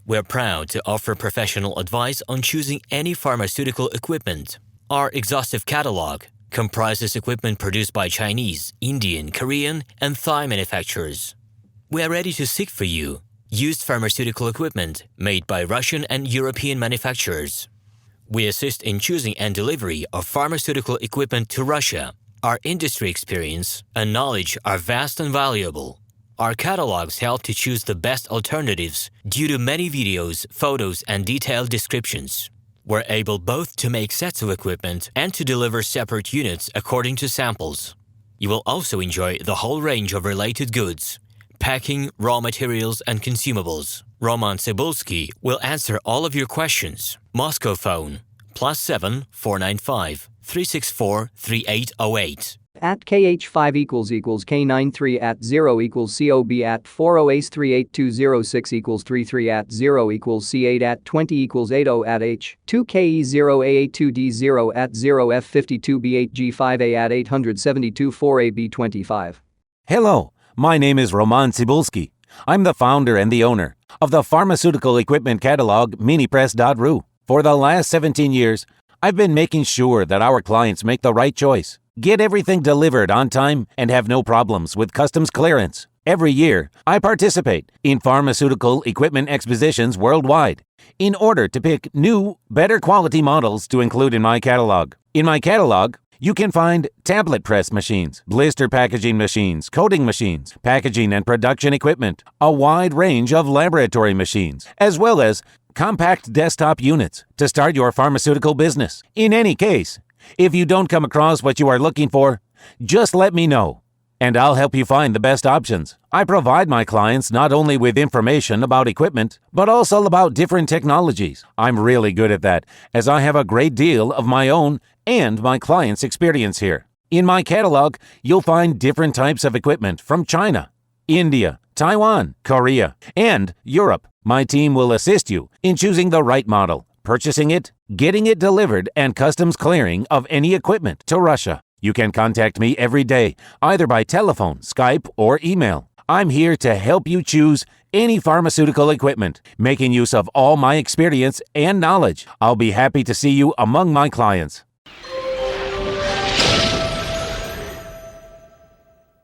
We're proud to offer professional advice on choosing any pharmaceutical equipment. Our exhaustive catalog comprises equipment produced by Chinese, Indian, Korean, and Thai manufacturers. We are ready to seek for you used pharmaceutical equipment made by Russian and European manufacturers. We assist in choosing and delivery of pharmaceutical equipment to Russia. Our industry experience and knowledge are vast and valuable. Our catalogs help to choose the best alternatives due to many videos, photos, and detailed descriptions. We're able both to make sets of equipment and to deliver separate units according to samples. You will also enjoy the whole range of related goods, packing, raw materials, and consumables. RomanTsibulsky will answer all of your questions. Moscow phone +7 495 364 3808. At KH5 = K93 at 0 = COB at 40 38206 = 33 at 0 = C8 at 20 = 80 at H 2KE0 AA2D0 at 0 F52B8 G5A at 872 4AB25. Hello, my name is RomanTsibulsky. I'm the founder and the owner of the pharmaceutical equipment catalog Minipress.ru. For the last 17 years, I've been making sure that our clients make the right choice, get everything delivered on time, and have no problems with customs clearance. Every year, I participate in pharmaceutical equipment expositions worldwide in order to pick new, better quality models to include in my catalog. In my catalog, you can find tablet press machines, blister packaging machines, coating machines, packaging and production equipment, a wide range of laboratory machines, as well as compact desktop units to start your pharmaceutical business. In any case, if you don't come across what you are looking for, just let me know, and I'll help you find the best options. I provide my clients not only with information about equipment, but also about different technologies. I'm really good at that, as I have a great deal of my own and my clients' experience here. In my catalog, you'll find different types of equipment from China, India, Taiwan, Korea, and Europe. My team will assist you in choosing the right model, purchasing it, getting it delivered, and customs clearing of any equipment to Russia. You can contact me every day, either by telephone, Skype, or email. I'm here to help you choose any pharmaceutical equipment, making use of all my experience and knowledge. I'll be happy to see you among my clients.